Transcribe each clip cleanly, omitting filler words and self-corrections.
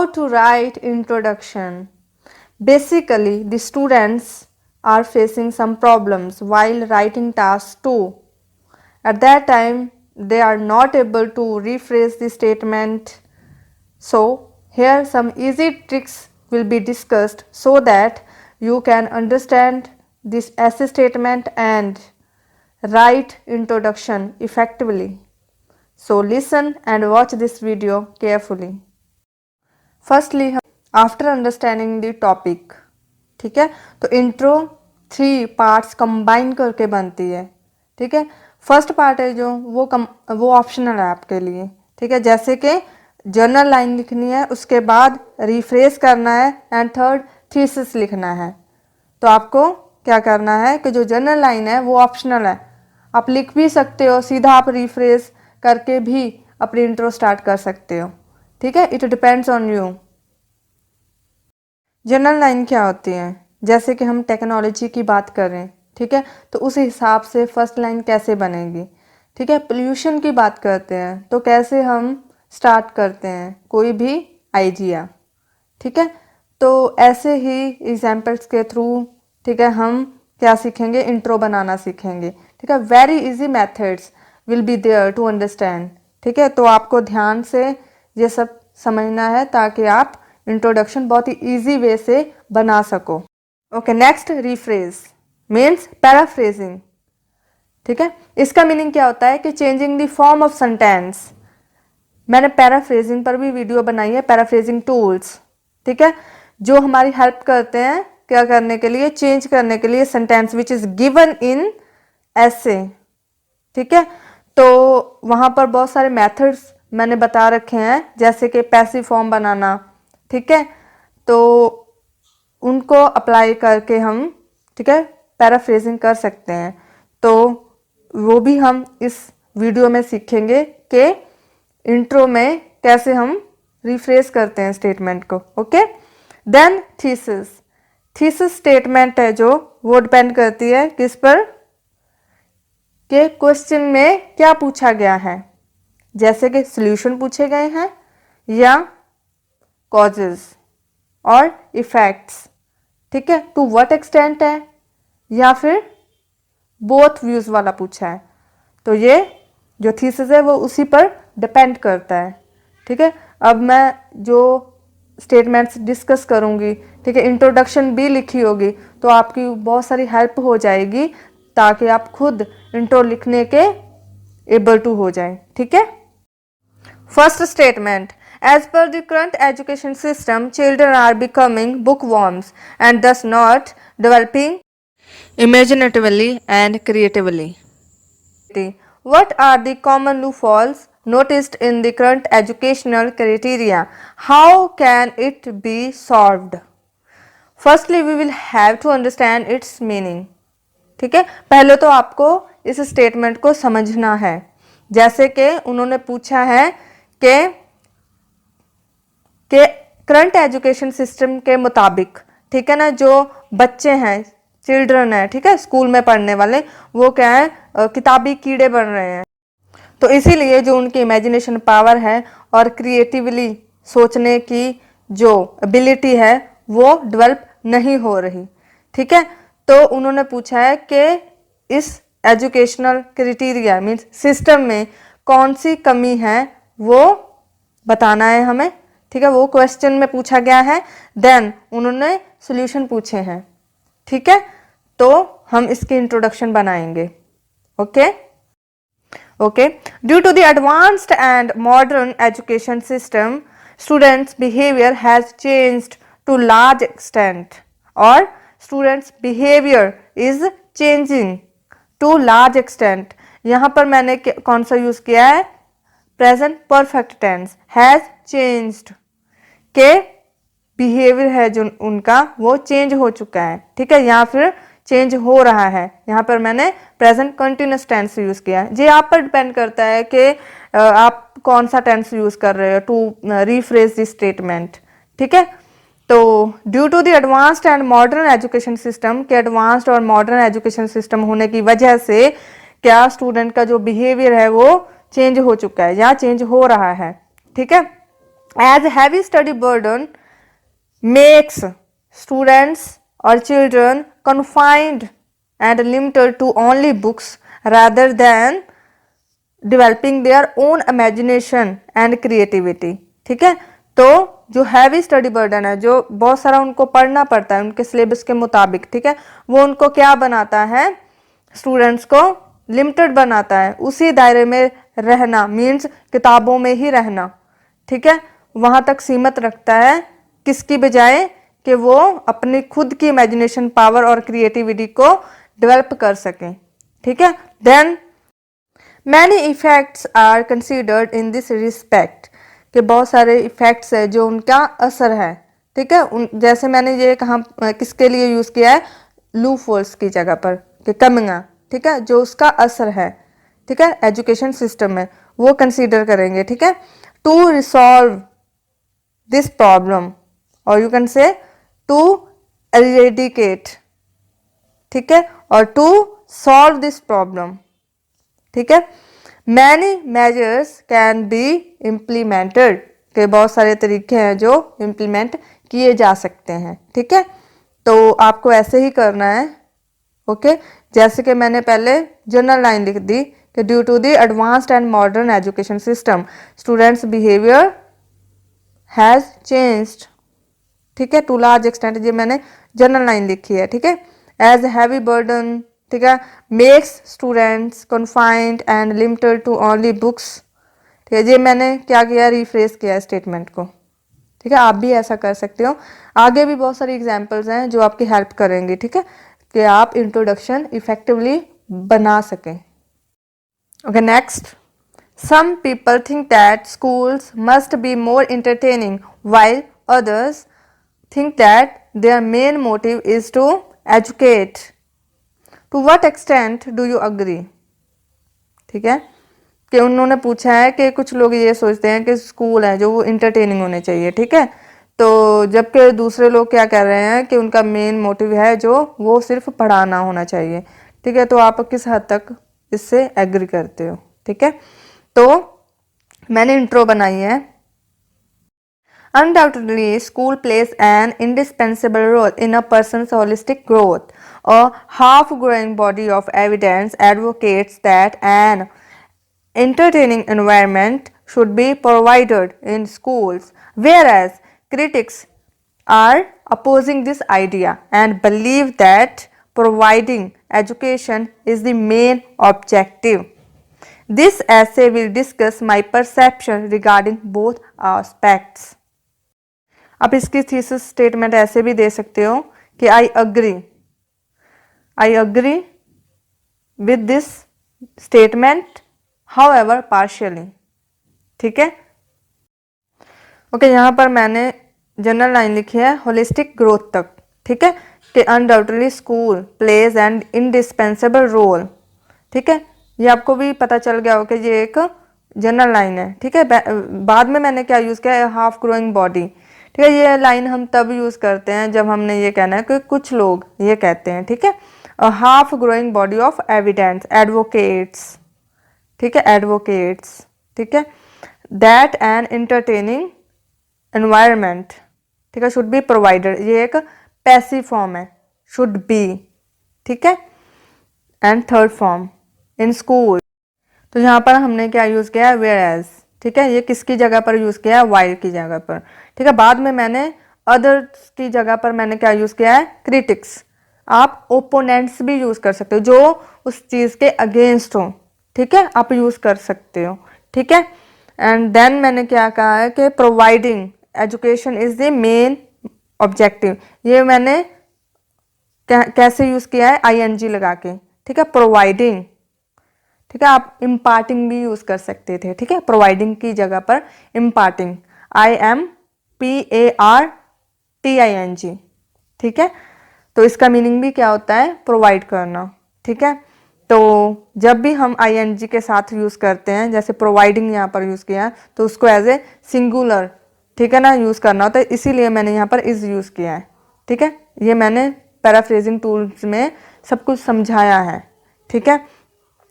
How to write introduction. Basically, the students are facing some problems while writing task 2. At that time, they are not able to rephrase the statement. So, here some easy tricks will be discussed so that you can understand this essay statement and write introduction effectively. So, listen and watch this video carefully. Firstly, after understanding the topic, ठीक है, तो intro 3 parts combine करके बनती है, ठीक है। First part है जो वो ऑप्शनल है आपके लिए, ठीक है, जैसे कि जर्नल लाइन लिखनी है, उसके बाद रिफ्रेश करना है एंड थर्ड थीसिस लिखना है। तो आपको क्या करना है कि जो जर्नल लाइन है वो ऑप्शनल है, आप लिख भी सकते हो, सीधा आप रिफ्रेश करके भी अपनी इंट्रो स्टार्ट कर सकते हो, ठीक है। It depends on you. General line क्या होती है, जैसे कि हम टेक्नोलॉजी की बात करें, ठीक है, तो उस हिसाब से फर्स्ट लाइन कैसे बनेगी, ठीक है। पोल्यूशन की बात करते हैं तो कैसे हम स्टार्ट करते हैं कोई भी आइडिया, ठीक है। तो ऐसे ही एग्जाम्पल्स के थ्रू, ठीक है, हम क्या सीखेंगे, इंट्रो बनाना सीखेंगे, ठीक है। Very easy methods will be there to understand, ठीक है। तो आपको ध्यान से ये सब समझना है ताकि आप इंट्रोडक्शन बहुत ही इजी वे से बना सको। Okay, next rephrase means paraphrasing, ठीक है। इसका मीनिंग क्या होता है कि changing the form of sentence. मैंने पैराफ्रेजिंग पर भी वीडियो बनाई है, पैराफ्रेजिंग टूल्स, ठीक है, जो हमारी हेल्प करते हैं क्या करने के लिए, चेंज करने के लिए sentence which is given in essay, ठीक है। तो वहां पर बहुत सारे मेथड्स मैंने बता रखे हैं, जैसे कि पैसिव फॉर्म बनाना, ठीक है, तो उनको अप्लाई करके हम, ठीक है, पैराफ्रेजिंग कर सकते हैं। तो वो भी हम इस वीडियो में सीखेंगे कि इंट्रो में कैसे हम रिफ्रेश करते हैं स्टेटमेंट को। Okay, then thesis. Thesis statement है जो वो डिपेंड करती है किस पर, कि क्वेश्चन में क्या पूछा गया है, जैसे कि सॉल्यूशन पूछे गए हैं या कॉजेज और इफेक्ट्स, ठीक है, टू व्हाट एक्सटेंट है या फिर बोथ व्यूज वाला पूछा है। तो ये जो थीसिस है वो उसी पर डिपेंड करता है, ठीक है। अब मैं जो स्टेटमेंट्स डिस्कस करूंगी, ठीक है, इंट्रोडक्शन भी लिखी होगी, तो आपकी बहुत सारी हेल्प हो जाएगी ताकि आप खुद इंट्रो लिखने के एबल टू हो जाए, ठीक है। First statement, as per the current education system, children are becoming bookworms and thus not developing imaginatively and creatively. What are the common loopholes noticed in the current educational criteria? How can it be solved? Firstly, we will have to understand its meaning. ठीक है, पहले तो आपको इस statement को समझना है। जैसे कि उन्होंने पूछा है कि करंट एजुकेशन सिस्टम के मुताबिक, ठीक है ना, जो बच्चे हैं, चिल्ड्रन है, ठीक है, स्कूल में पढ़ने वाले, वो क्या है, किताबी कीड़े बन रहे हैं। तो इसीलिए जो उनकी इमेजिनेशन पावर है और क्रिएटिवली सोचने की जो एबिलिटी है वो डेवलप नहीं हो रही, ठीक है। तो उन्होंने पूछा है कि इस एजुकेशनल क्राइटेरिया मीन्स सिस्टम में कौन सी कमी है वो बताना है हमें, ठीक है, वो क्वेश्चन में पूछा गया है। देन उन्होंने सॉल्यूशन पूछे हैं, ठीक है, तो हम इसकी इंट्रोडक्शन बनाएंगे। Okay okay, due to the advanced and modern education system, students behaviour has changed to large extent, और students behaviour is changing to large extent. यहां पर मैंने कौन सा यूज किया है, present perfect tense, has changed, के बिहेवियर है जो उनका वो चेंज हो चुका है, ठीक है, या फिर चेंज हो रहा है। यहाँ पर मैंने प्रेजेंट कंटिन्यूस टेंस यूज किया है। ये आप पर डिपेंड करता है कि आप कौन सा टेंस यूज कर रहे हो टू रिफ्रेज दिस स्टेटमेंट, ठीक है। तो due to the advanced and modern education system, के एडवांस्ड और मॉडर्न एजुकेशन सिस्टम होने की वजह से क्या स्टूडेंट का जो बिहेवियर है वो चेंज हो चुका है या चेंज हो रहा है, ठीक है। As heavy study burden makes students or children confined and limited to only books rather than developing their own imagination and creativity। ठीक है, तो जो हैवी स्टडी बर्डन है, जो बहुत सारा उनको पढ़ना पड़ता है उनके सिलेबस के मुताबिक, ठीक है, वो उनको क्या बनाता है, स्टूडेंट्स को लिमिटेड बनाता है, उसी दायरे में रहना, मीन्स किताबों में ही रहना, ठीक है, वहां तक सीमित रखता है, किसकी बजाय कि वो अपनी खुद की इमेजिनेशन पावर और क्रिएटिविटी को डेवलप कर सकें। ठीक है, then many effects are considered in this respect, कि बहुत सारे इफेक्ट्स है जो उनका असर है। ठीक है, जैसे मैंने ये कहा किसके लिए यूज किया है, लू फोर्स की जगह पर, कि कमिंगा, ठीक है, जो उसका असर है, ठीक है, एजुकेशन सिस्टम में, वो कंसीडर करेंगे। ठीक है, टू रिसॉल्व दिस प्रॉब्लम, और you can say to eradicate, ठीक है, और टू सॉल्व दिस प्रॉब्लम। ठीक है, many measures can be implemented, के बहुत सारे तरीके हैं जो इम्प्लीमेंट किए जा सकते हैं। ठीक है, तो आपको ऐसे ही करना है। ओके, जैसे कि मैंने पहले जनरल लाइन लिख दी कि due to the advanced and modern education system students behaviour has changed. ठीक है, टू लार्ज एक्सटेंट, ये मैंने जनरल लाइन लिखी है। ठीक है, एज हैवी बर्डन, ठीक है, makes students confined and limited to only books. ठीक है, ये मैंने क्या किया, रिफ्रेस किया स्टेटमेंट को। ठीक है, आप भी ऐसा कर सकते हो। आगे भी बहुत सारी एग्जांपल्स हैं जो आपकी हेल्प करेंगी। ठीक है, कि आप इंट्रोडक्शन इफेक्टिवली बना सकें। Okay, next, some people think that schools must be more entertaining while others think that their main motive is to educate. To what extent do you agree? ठीक है, कि उन्होंने पूछा है कि कुछ लोग ये सोचते हैं कि स्कूल है जो वो इंटरटेनिंग होने चाहिए। ठीक है, तो जबकि दूसरे लोग क्या कह रहे हैं कि उनका मेन मोटिव है जो वो सिर्फ पढ़ाना होना चाहिए। ठीक है, तो आप किस हद तक इससे एग्री करते हो? ठीक है, तो मैंने इंट्रो बनाई है। Undoubtedly, school plays an indispensable role in a person's holistic growth. A half-growing body of evidence advocates that an entertaining environment should be provided in schools, whereas critics are opposing this idea and believe that providing education is the main objective. This essay will discuss my perception regarding both aspects. आप इसकी thesis statement ऐसे भी दे सकते हो कि I agree with this statement however partially. ठीक है, okay, यहाँ पर मैंने जनरल लाइन लिखी है होलिस्टिक ग्रोथ तक। ठीक है, कि undoubtedly school plays an indispensable role. ठीक है, ये आपको भी पता चल गया हो कि ये एक जनरल लाइन है। ठीक है, बाद में मैंने क्या यूज़ किया है, हाफ ग्रोइंग बॉडी। ठीक है, ये लाइन हम तब यूज़ करते हैं जब हमने ये कहना है कि कुछ लोग ये कहते हैं। ठीक है, half growing body of evidence advocates. ठीक है, एडवोकेट्स। ठीक है, दैट एन एंटरटेनिंग एनवायरनमेंट, ठीक है, शुड बी प्रोवाइडेड, ये एक पैसिव फॉर्म है, शुड बी। ठीक है, and third form in school, तो यहाँ पर हमने क्या यूज़ किया है, वेयर एज। ठीक है, ये किसकी जगह पर यूज़ किया है, वाइल की जगह पर। ठीक है, बाद में मैंने अदर्स की जगह पर मैंने क्या यूज़ किया है, क्रिटिक्स। आप ओपोनेंट्स भी यूज़ कर सकते हो जो उस चीज़ के अगेंस्ट हो। ठीक है, आप यूज़ कर सकते हो। ठीक है, एंड देन मैंने क्या कहा है कि providing education is the main objective. ये मैंने कैसे यूज़ किया है, ING लगा के। ठीक है, प्रोवाइडिंग। ठीक है, आप इम्पार्टिंग भी यूज़ कर सकते थे। ठीक है, प्रोवाइडिंग की जगह पर इम्पार्टिंग, IMPARTING। ठीक है, तो इसका मीनिंग भी क्या होता है, प्रोवाइड करना। ठीक है, तो जब भी हम ING के साथ यूज़ करते हैं, जैसे प्रोवाइडिंग यहाँ पर यूज़ किया है, तो उसको एज ए सिंगुलर, ठीक है ना, यूज़ करना होता है, इसीलिए मैंने यहाँ पर इज़ यूज़ किया है। ठीक है, ये मैंने पैराफ्रेजिंग टूल्स में सब कुछ समझाया है। ठीक है,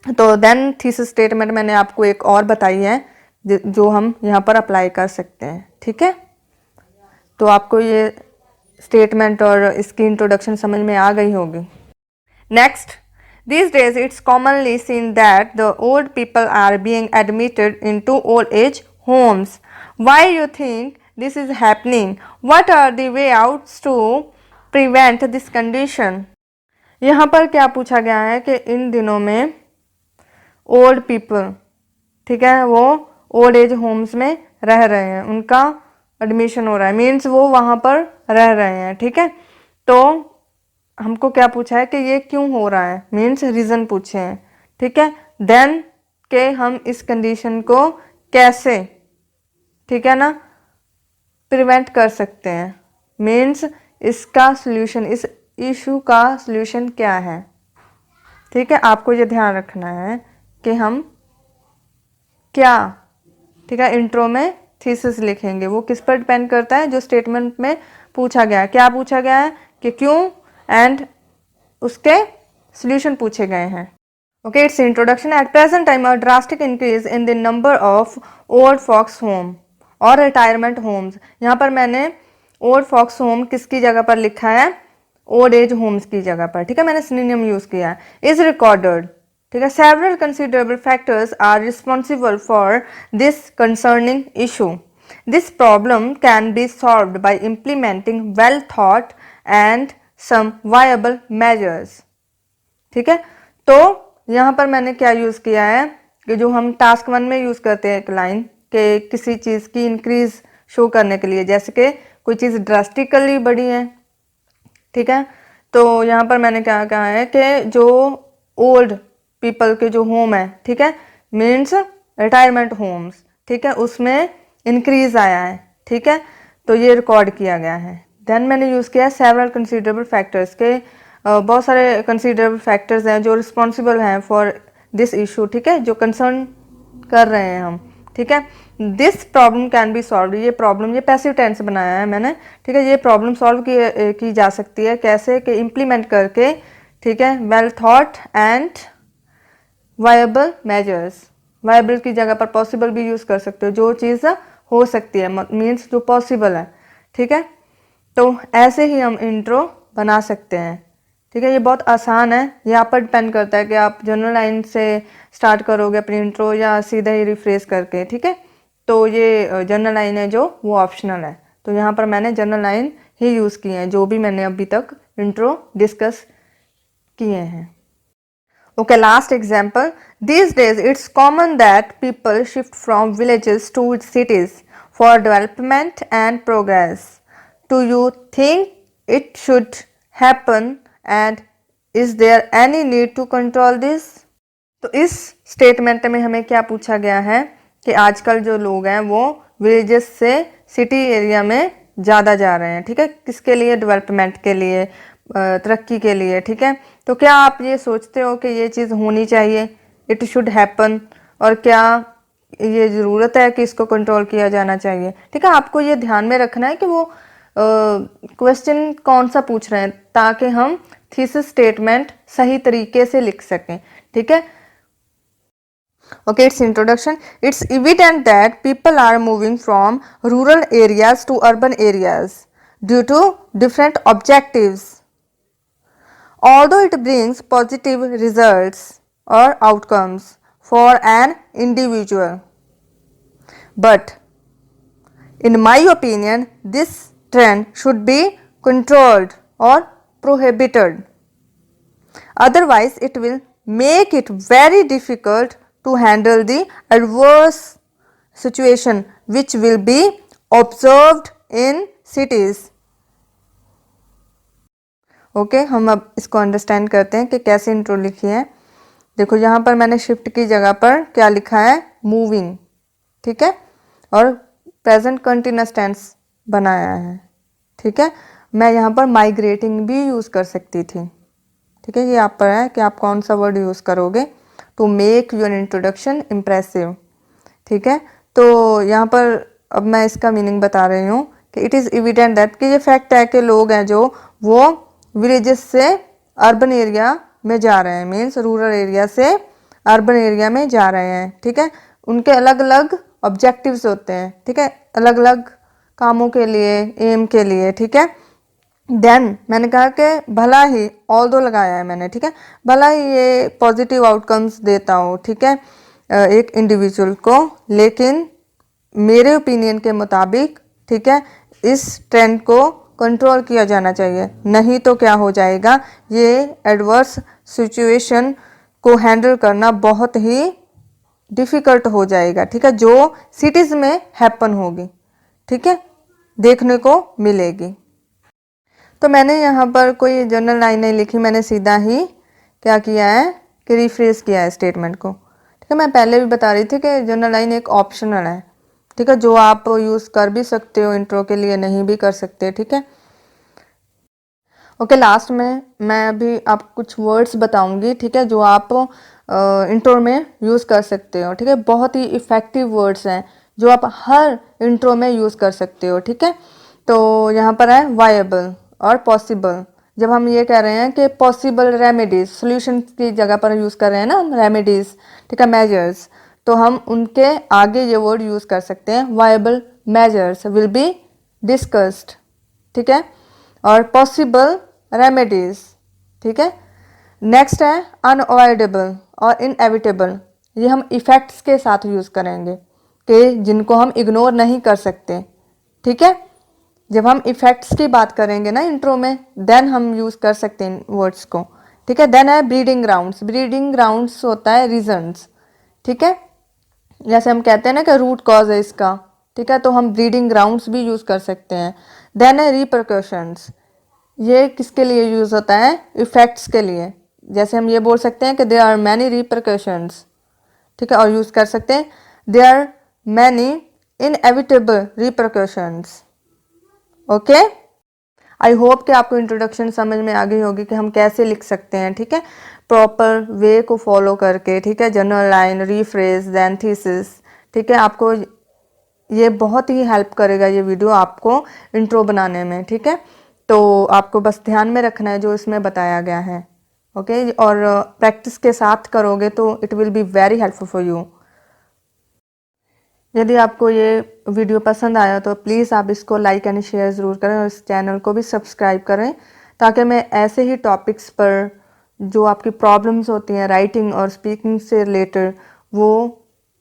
तो देन थीसिस स्टेटमेंट मैंने आपको एक और बताई है जो हम यहाँ पर अप्लाई कर सकते हैं। ठीक है, तो आपको ये स्टेटमेंट और इसकी इंट्रोडक्शन समझ में आ गई होगी। Next, these days it's commonly seen that the old people are being admitted into old age homes. Why you think this is happening? What are the way outs to prevent this condition? यहाँ पर क्या पूछा गया है कि इन दिनों में old people, ठीक है, वो ओल्ड एज होम्स में रह रहे हैं, उनका एडमिशन हो रहा है, मीन्स वो वहाँ पर रह रहे हैं। ठीक है, तो हमको क्या पूछा है कि ये क्यों हो रहा है, मीन्स रीज़न पूछे हैं। ठीक है, देन के हम इस कंडीशन को कैसे, ठीक है ना, प्रिवेंट कर सकते हैं, मीन्स इसका सॉल्यूशन, इस इशू का सॉल्यूशन क्या है। ठीक है, आपको ये ध्यान रखना है कि हम क्या, ठीक है, इंट्रो में थीसिस लिखेंगे, वो किस पर डिपेंड करता है, जो स्टेटमेंट में पूछा गया है। क्या पूछा गया है कि क्यों, एंड उसके सॉल्यूशन पूछे गए हैं। Okay, it's introduction. At present time a drastic increase in the number of old folks home और रिटायरमेंट होम्स। यहाँ पर मैंने ओल्ड फॉक्स होम किसकी जगह पर लिखा है, ओल्ड एज होम्स की जगह पर। ठीक है, मैंने सिनोनिम यूज किया है। इज रिकॉर्डेड, ठीक है, several considerable factors are responsible for this concerning issue. This problem can be solved by implementing well thought and some viable measures. ठीक है, तो यहाँ पर मैंने क्या यूज़ किया है कि जो हम टास्क 1 में यूज़ करते हैं एक लाइन के किसी चीज़ की इंक्रीज शो करने के लिए, जैसे कि कोई चीज़ ड्रास्टिकली बढ़ी है। ठीक है, तो यहाँ पर मैंने क्या कहा है कि जो ओल्ड पीपल के जो होम है, ठीक है, मीन्स रिटायरमेंट होम्स, ठीक है, उसमें इंक्रीज आया है। ठीक है, तो ये रिकॉर्ड किया गया है। देन मैंने यूज़ किया सेवरल कंसिडरेबल फैक्टर्स के, बहुत सारे कंसिडरेबल फैक्टर्स हैं जो रिस्पॉन्सिबल हैं फॉर दिस इशू। ठीक है, जो कंसर्न कर रहे हैं हम। ठीक है, this problem can B solve, ये प्रॉब्लम, ये पैसिव टेंस बनाया है मैंने। ठीक है, ये प्रॉब्लम सॉल्व की जा सकती है कैसे, कि इम्प्लीमेंट करके, ठीक है, well thought and viable measures. Viable की जगह पर पॉसिबल भी यूज़ कर सकते हो, जो चीज़ हो सकती है, मीन्स जो पॉसिबल है। ठीक है, तो ऐसे ही हम इंट्रो बना सकते हैं। ठीक है, ये बहुत आसान है, ये आप पर डिपेंड करता है कि आप जनरल लाइन से स्टार्ट करोगे अपनी इंट्रो या सीधा ही रिफ्रेश करके। ठीक है, तो ये जनरल लाइन है जो, वो ऑप्शनल है, तो यहाँ पर मैंने जनरल लाइन ही यूज़ की है जो भी मैंने अभी तक इंट्रो डिस्कस किए हैं। Okay, last example. These days, it's common that people shift from villages to cities for development and progress. Do you think it should happen, and is there any need to control this? तो इस statement में हमें क्या पूछा गया है कि आजकल जो लोग हैं वो विलेजेस से सिटी एरिया में ज़्यादा जा रहे हैं। ठीक है, किसके लिए, डेवलपमेंट के लिए, तरक्की के लिए। ठीक है, तो क्या आप ये सोचते हो कि ये चीज़ होनी चाहिए, इट शुड हैपन, और क्या ये ज़रूरत है कि इसको कंट्रोल किया जाना चाहिए। ठीक है, आपको ये ध्यान में रखना है कि वो क्वेश्चन कौन सा पूछ रहे हैं, ताकि हम थीसिस स्टेटमेंट सही तरीके से लिख सकें। ठीक है, okay, its introduction. It's evident that people are moving from rural areas to urban areas due to different objectives. Although it brings positive results or outcomes for an individual, but in my opinion, this trend should be controlled or prohibited. Otherwise, it will make it very difficult to handle the adverse situation which will be observed in cities. Okay, हम अब इसको understand करते हैं कि कैसे intro लिखी है। देखो, यहाँ पर मैंने शिफ्ट की जगह पर क्या लिखा है, मूविंग। ठीक है, और प्रेजेंट कंटिन्यूअस टेंस बनाया है। ठीक है, मैं यहाँ पर माइग्रेटिंग भी यूज़ कर सकती थी। ठीक है, ये आप पर है कि आप कौन सा वर्ड यूज़ करोगे to make your introduction impressive. ठीक है, तो यहाँ पर अब मैं इसका मीनिंग बता रही हूँ कि इट इज़ एविडेंट दैट, कि ये फैक्ट है कि लोग हैं जो वो विलेजेस से अर्बन एरिया में जा रहे हैं, मीन्स रूरल एरिया से अर्बन एरिया में जा रहे हैं। ठीक है, उनके अलग अलग ऑब्जेक्टिव्स होते हैं, ठीक है, अलग अलग कामों के लिए, एम के लिए, ठीक है। देन मैंने कहा कि भला ही ऑल्दो लगाया है मैंने, ठीक है, भला ही ये पॉजिटिव आउटकम्स देता हो, ठीक है, एक इंडिविजुअल को, लेकिन मेरे ओपिनियन के मुताबिक, ठीक है, इस ट्रेंड को कंट्रोल किया जाना चाहिए, नहीं तो क्या हो जाएगा, ये एडवर्स सिचुएशन को हैंडल करना बहुत ही डिफ़िकल्ट हो जाएगा, ठीक है, जो सिटीज़ में हैपन होगी, ठीक है, देखने को मिलेगी। तो मैंने यहाँ पर कोई जनरल लाइन नहीं लिखी, मैंने सीधा ही क्या किया है कि रिफ्रेश किया है स्टेटमेंट को, ठीक है। मैं पहले भी बता रही थी कि जनरल लाइन एक ऑप्शनल है, ठीक है, जो आप यूज़ कर भी सकते हो इंट्रो के लिए, नहीं भी कर सकते, ठीक है। ओके, लास्ट में मैं अभी आप कुछ वर्ड्स बताऊंगी, ठीक है, जो आप इंट्रो में यूज़ कर सकते हो, ठीक है, बहुत ही इफ़ेक्टिव वर्ड्स हैं जो आप हर इंट्रो में यूज़ कर सकते हो, ठीक है। तो यहाँ पर है वायबल और पॉसिबल। जब हम ये कह रहे हैं कि पॉसिबल रेमेडीज, सोल्यूशन की जगह पर यूज़ कर रहे हैं ना रेमेडीज, ठीक है, मेजर्स, तो हम उनके आगे ये वर्ड यूज़ कर सकते हैं, viable measures will be discussed, ठीक है, और पॉसिबल रेमेडीज, ठीक है। नेक्स्ट है अनअवॉइडेबल और इनएविटेबल, ये हम इफ़ेक्ट्स के साथ यूज़ करेंगे कि जिनको हम इग्नोर नहीं कर सकते, ठीक है। जब हम इफ़ेक्ट्स की बात करेंगे ना इंट्रो में, देन हम यूज़ कर सकते हैं वर्ड्स को, ठीक है। देन है ब्रीडिंग ग्राउंड्स, ब्रीडिंग ग्राउंड्स होता है रीजंस, ठीक है, जैसे हम कहते हैं ना कि रूट कॉज है इसका, ठीक है, तो हम ब्रीडिंग ग्राउंड्स भी यूज़ कर सकते हैं। देन है रिपरकशंस, ये किसके लिए यूज़ होता है, इफ़ेक्ट्स के लिए, जैसे हम ये बोल सकते हैं कि देयर आर मैनी रिपरकशंस, ठीक है, और यूज़ कर सकते हैं there are many inevitable repercussions. Okay, I hope कि आपको इंट्रोडक्शन समझ में आ गई होगी कि हम कैसे लिख सकते हैं, ठीक है, प्रॉपर वे को फॉलो करके, ठीक है, general line, rephrase, then thesis, ठीक है। आपको ये बहुत ही हेल्प करेगा ये वीडियो आपको इंट्रो बनाने में, ठीक है। तो आपको बस ध्यान में रखना है जो इसमें बताया गया है, ओके, और प्रैक्टिस के साथ करोगे तो it will be very helpful for you. यदि आपको ये वीडियो पसंद आया तो प्लीज़ आप इसको लाइक एंड शेयर ज़रूर करें और इस चैनल को भी सब्सक्राइब करें, ताकि मैं ऐसे ही टॉपिक्स पर जो आपकी प्रॉब्लम्स होती हैं राइटिंग और स्पीकिंग से रिलेटेड वो